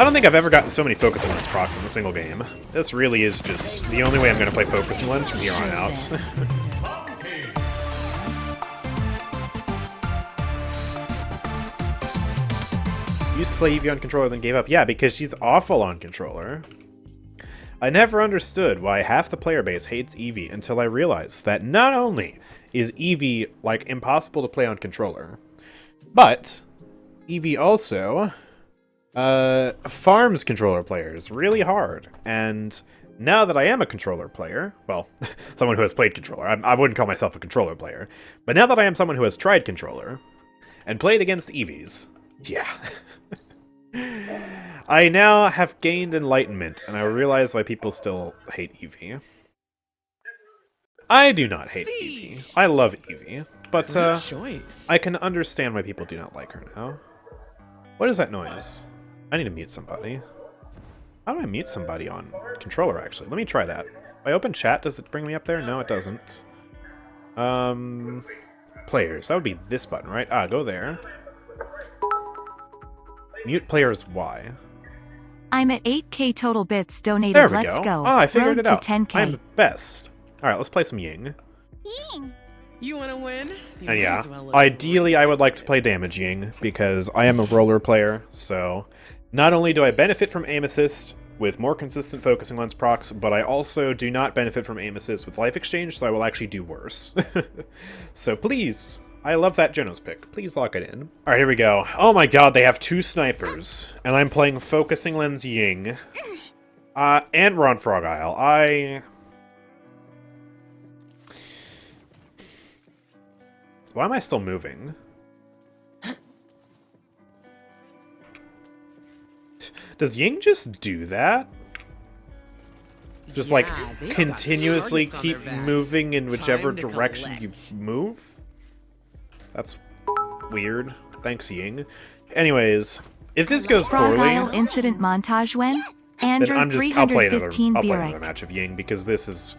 I don't think I've ever gotten so many focusing lens procs in a single game. This really is just the only way I'm going to play focusing lens from here on out. Used to play Eevee on controller, then gave up. Yeah, because she's awful on controller. I never understood why half the player base hates Eevee until I realized that not only is Eevee, like, impossible to play on controller, but Eevee also farms controller players really hard. And now that I am a controller player, well, someone who has played controller, I wouldn't call myself a controller player, but now that I am someone who has tried controller and played against Eevees, yeah. I now have gained enlightenment, and I realize why people still hate Eevee. I do not hate Eevee. I love Eevee, but I can understand why people do not like her now. What is that noise? I need to mute somebody. How do I mute somebody on controller, actually? Let me try that. If I open chat, does it bring me up there? No, it doesn't. Players. That would be this button, right? Ah, go there. Mute players Y. I'm at 8k total bits donated. There we Let's go. Ah, I figured Road it out. to 10K. I'm the best. Alright, let's play some Ying. Ying! You wanna win? You And yeah, might as well look ideally I would like to play damage Ying, because I am a roller player, so not only do I benefit from aim assist with more consistent focusing lens procs, but I also do not benefit from aim assist with life exchange, so I will actually do worse. So please, I love that Genos pick. Please lock it in. Alright, here we go. Oh my god, they have 2 snipers, and I'm playing focusing lens Ying. And we're on Frog Isle. Why am I still moving? Does Ying just do that? Just, like, they've got continuously targets on keep their backs. moving in whichever Time to direction you collect. move? That's weird. Thanks, Ying. Anyways, if this goes Frog poorly, Isle incident montage when? then Andrew I'll play another 315 another match of Ying, because this is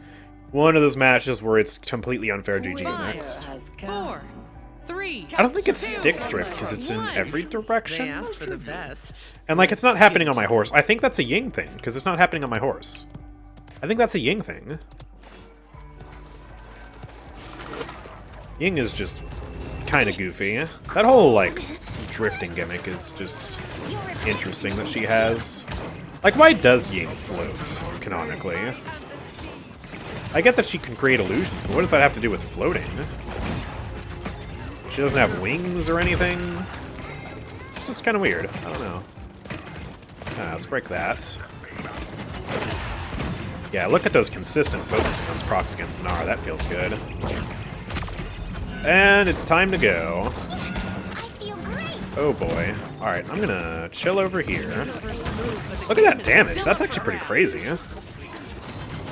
one of those matches where it's completely unfair GG next. 4, 3. I don't think it's stick drift because it's in every They direction. asked for the best. And like, it's not happening on my horse. I think that's a Ying thing, because it's not happening on my horse. I think that's a Ying thing. Ying is just kind of goofy. That whole, like, drifting gimmick is just interesting that she has. Like, why does Ying float, canonically? I get that she can create illusions, but what does that have to do with floating? She doesn't have wings or anything? It's just kind of weird. I don't know. Let's break that. Yeah, look at those consistent focusing on procs against Nara. That feels good. And it's time to go. Oh boy. Alright, I'm gonna chill over here. Look at that damage. That's actually pretty crazy.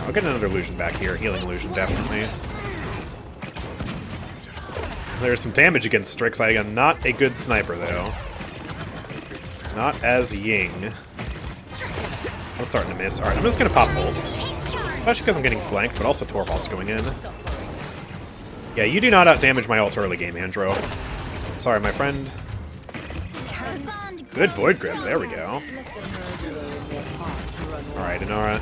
I'll get another illusion back here. Healing illusion, definitely. There's some damage against Strix. I am not a good sniper, though. Not as Ying. I'm starting to miss. Alright, I'm just gonna pop bolts. Especially because I'm getting flanked, but also Torvald's going in. Yeah, you do not outdamage my ult early game, Andro. Sorry, my friend. Good Void Grip. There we go. Alright, Inara.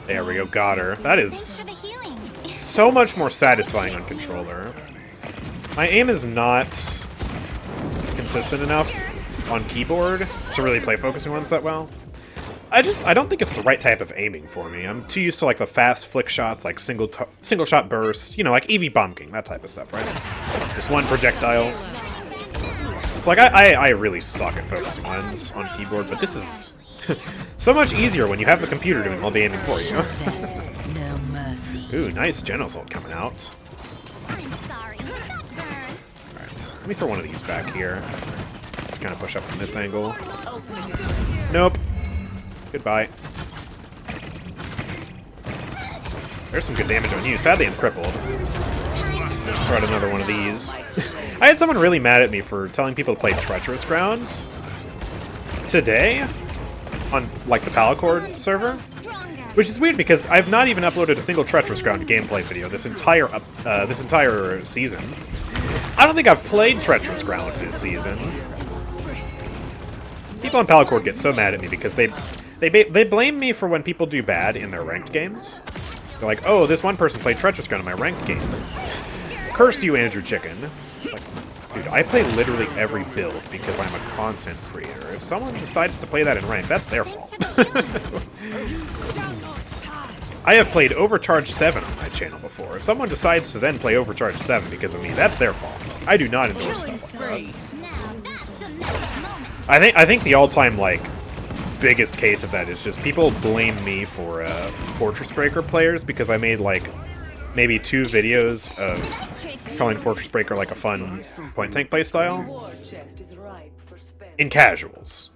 There we go. Got her. That is so much more satisfying on controller. My aim is not consistent enough on keyboard to really play focusing ones that well. I don't think it's the right type of aiming for me. I'm too used to like the fast flick shots, like single shot burst, you know, like Eevee Bomb King, that type of stuff, right? Just one projectile. It's like I really suck at focusing ones on keyboard, but this is so much easier when you have the computer doing all the aiming for you. No mercy. Ooh, nice Genos ult coming out. I'm sorry. Alright, let me throw one of these back here. Kind of push up from this angle. Nope. Goodbye. There's some good damage on you. Sadly, I'm crippled. Try another one of these. I had someone really mad at me for telling people to play Treacherous Ground today on, like, the Palacord server. Which is weird because I've not even uploaded a single Treacherous Ground gameplay video this entire season. I don't think I've played Treacherous Ground this season. People on Palacord get so mad at me because they blame me for when people do bad in their ranked games. They're like, oh, this one person played Treacherous Gun in my ranked game. Curse you, AndrewChicken. Like, dude, I play literally every build because I'm a content creator. If someone decides to play that in rank, that's their fault. I have played Overcharged 7 on my channel before. If someone decides to then play Overcharged 7 because of me, that's their fault. I do not endorse stuff like that. I think the all-time, like, biggest case of that is just people blame me for Fortress Breaker players because I made, like, maybe 2 videos of calling Fortress Breaker, like, a fun point tank playstyle. In casuals.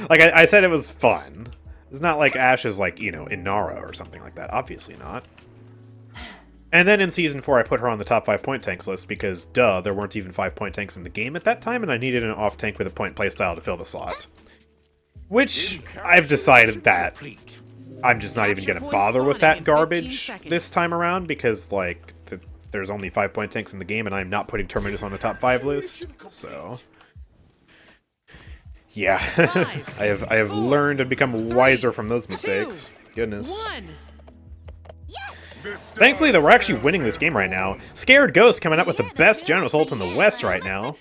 Like, I said it was fun. It's not like Ashe is like, you know, Inara or something like that. Obviously not. And then in Season 4, I put her on the top 5 point tanks list because, duh, there weren't even 5 point tanks in the game at that time, and I needed an off tank with a point playstyle to fill the slot. Which, I've decided that I'm just not even going to bother with that garbage this time around because, like, there's only 5 point tanks in the game, and I'm not putting Terminus on the top 5 list, so... Yeah, I have learned and become wiser from those mistakes. Goodness. Thankfully, though, we're actually winning this game right now. Scared Ghost coming up with the best Genos ult in the West right now.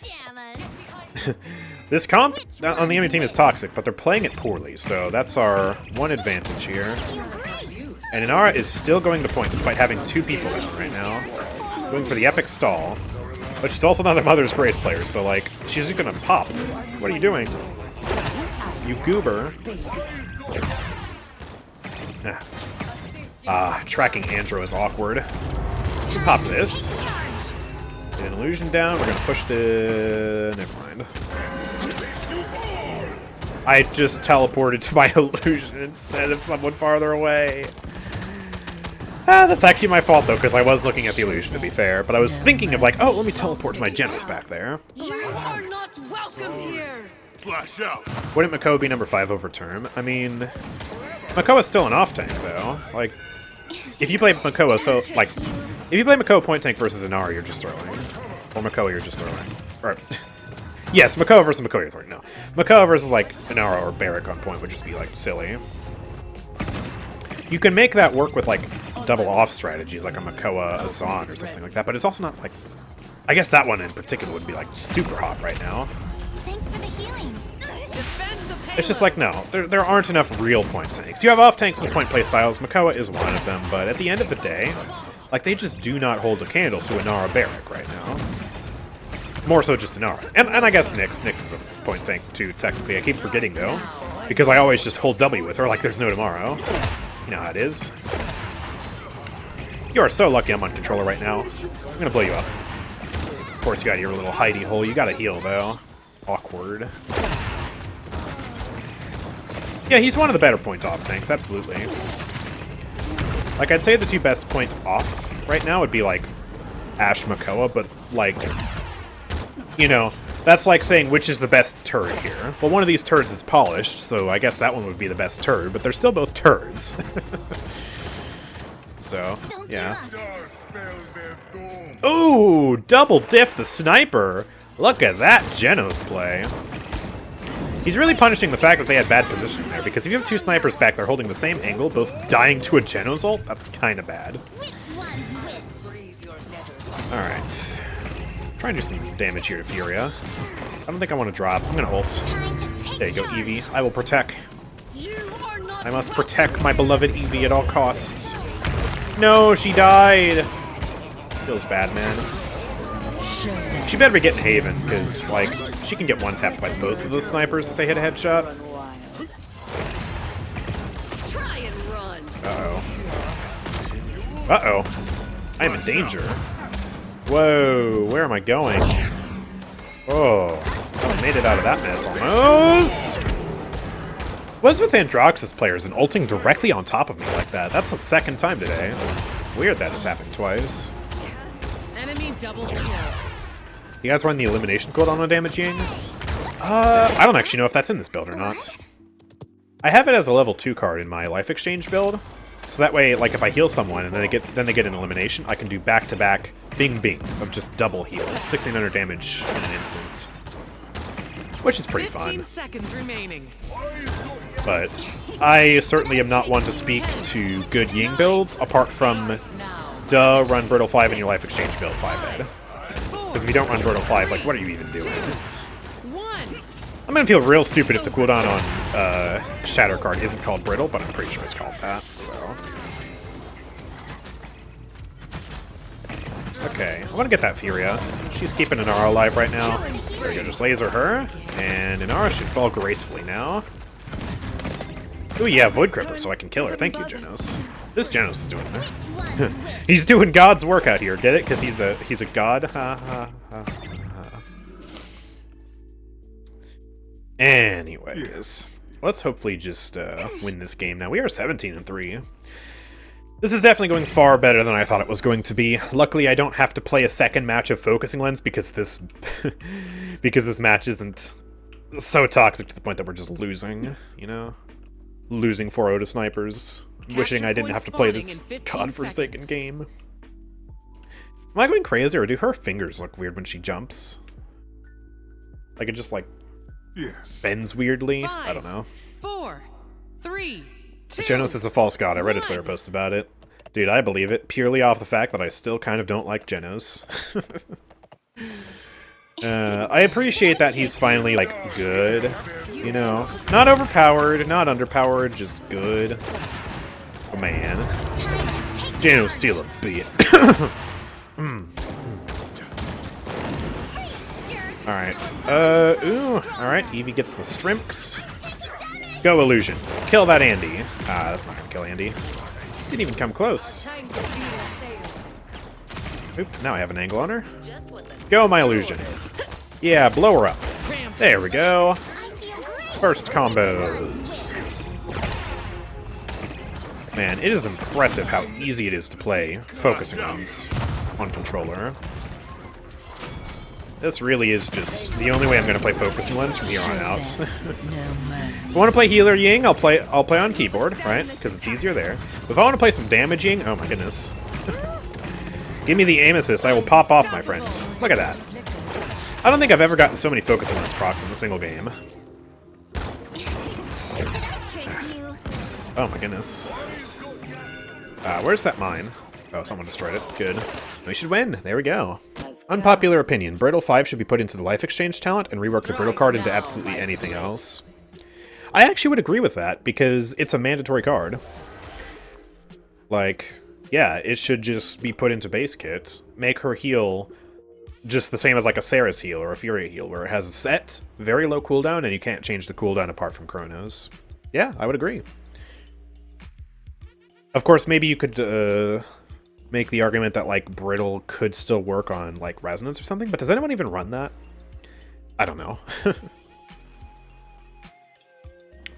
This comp on the enemy team is toxic, but they're playing it poorly, so that's our one advantage here. And Inara is still going to point, despite having 2 people in right now. Going for the epic stall. But she's also not a Mother's Grace player, so, like, she's just gonna pop. What are you doing? You goober. Tracking Andro is awkward. Pop this. Get an illusion down. We're gonna push the... Never mind. I just teleported to my illusion instead of someone farther away. That's actually my fault, though, because I was looking at the illusion, to be fair. But I was thinking of, like, oh, let me teleport to my Genos back there. You are not welcome here. Flash out. Wouldn't Mako be number 5 over Term? I mean, Mako is still an off tank, though. Like, if you play Mako, so, like, if you play Mako point tank versus Inara, you're just throwing. Or Mako, you're just throwing. Or, yes, Mako versus Mako, you're throwing. No. Mako versus, like, Inara or Barrack on point would just be, like, silly. You can make that work with, like, double off strategies, like a Makoa, a Zon, or something like that, but it's also not, like... I guess that one in particular would be, like, super hot right now. Thanks for the healing. It's just like, no, there aren't enough real point tanks. You have off tanks with point playstyles, Makoa is one of them, but at the end of the day, like, they just do not hold a candle to Inara Barrack right now. More so just Inara. And I guess Nyx. Nyx is a point tank, too, technically. I keep forgetting, though, because I always just hold W with her like there's no tomorrow. You know how it is. You are so lucky I'm on controller right now. I'm gonna blow you up. Of course, you got your little hidey hole. You gotta heal, though. Awkward. Yeah, he's one of the better point off tanks, absolutely. Like, I'd say the 2 best point off right now would be, like, Ashe Makoa, but, like, you know, that's like saying which is the best turd here. Well, one of these turds is polished, so I guess that one would be the best turd, but they're still both turds. So, yeah. Ooh, double diff the sniper. Look at that Genos play. He's really punishing the fact that they had bad positioning there, because if you have 2 snipers back there holding the same angle, both dying to a Genos ult, that's kind of bad. Alright. Try and do some damage here to Furia. I don't think I want to drop. I'm going to ult. There you go, Eevee. I will protect. I must protect my beloved Eevee at all costs. No, she died. Feels bad, man. She better be getting Haven, because, like, she can get one-tapped by both of those snipers if they hit a headshot. Uh-oh. Uh-oh. I am in danger. Whoa, where am I going? Oh, I made it out of that mess almost. What's with Androxus players and ulting directly on top of me like that? That's the 2nd time today. Weird that has happened twice. Enemy double kill. You guys run the elimination code on a damaging? I don't actually know if that's in this build or not. I have it as a level 2 card in my life exchange build, so that way, like, if I heal someone and then they get an elimination, I can do back-to-back bing bing of just double heal, 1600 damage in an instant. which is pretty 15 fun. seconds remaining. But I certainly am not one to speak to good Ying builds, apart from run Brittle 5 in your life exchange build 5 head. Because if you don't run Brittle 5, like, what are you even doing? I'm gonna feel real stupid if the cooldown on Shatter card isn't called Brittle, but I'm pretty sure it's called that, so... Okay, I want to get that Furia. She's keeping Inara alive right now. There we go, just laser her. And Inara should fall gracefully now. Ooh, yeah, Void Gripper, so I can kill her. Thank you, Genos. This Genos is doing it. He's doing God's work out here, get it? Because he's a god? Ha, ha, ha, ha. Anyways, let's hopefully just win this game now. We are 17-3. This is definitely going far better than I thought it was going to be. Luckily, I don't have to play a second match of Focusing Lens because this because this match isn't so toxic to the point that we're just losing, you know? Losing 4-0 to snipers. Wishing I didn't have to play this godforsaken game. Am I going crazy, or do her fingers look weird when she jumps? Like it just, like, bends weirdly? I don't know. 4, 3, 2. Genos is a false god. I read a Twitter post about it. Dude, I believe it, purely off the fact that I still kind of don't like Genos. I appreciate that he's finally, like, good. You know? Not overpowered, not underpowered, just good. Oh, man. Genos steal a bit. Alright. Ooh. Alright, Eevee gets the Strimps. Go, Illusion. Kill that Andy. Ah, that's not gonna kill Andy. Didn't even come close. Oop, now I have an angle on her. Go, my Illusion. Yeah, blow her up. There we go. First combos. Man, it is impressive how easy it is to play Focusing Lens on controller. This really is just the only way I'm going to play Focusing Lens from here on out. If I want to play Healer Ying, I'll play on keyboard, right? Because it's easier there. But if I want to play some damage Ying, oh my goodness. Give me the aim assist, I will pop off, my friend. Look at that. I don't think I've ever gotten so many Focusing Lens procs in a single game. Oh my goodness. Where's that mine? Oh, someone destroyed it. Good. We should win. There we go. Unpopular opinion. Brittle 5 should be put into the life exchange talent and rework the Brittle card into absolutely anything else. I actually would agree with that, because it's a mandatory card. Like, yeah, it should just be put into base kit. Make her heal just the same as like a Sarah's heal or a Furia heal, where it has a set, very low cooldown, and you can't change the cooldown apart from Chronos. Yeah, I would agree. Of course, maybe you could make the argument that, like, Brittle could still work on, like, Resonance or something, but does anyone even run that? I don't know.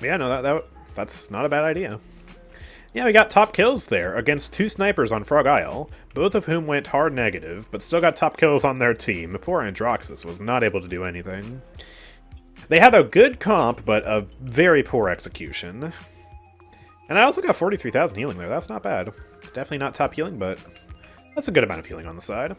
Yeah, no, that's not a bad idea. Yeah, we got top kills there against 2 snipers on Frog Isle, both of whom went hard negative, but still got top kills on their team. Poor Androxus was not able to do anything. They had a good comp, but a very poor execution. And I also got 43,000 healing there. That's not bad. Definitely not top healing, but that's a good amount of healing on the side.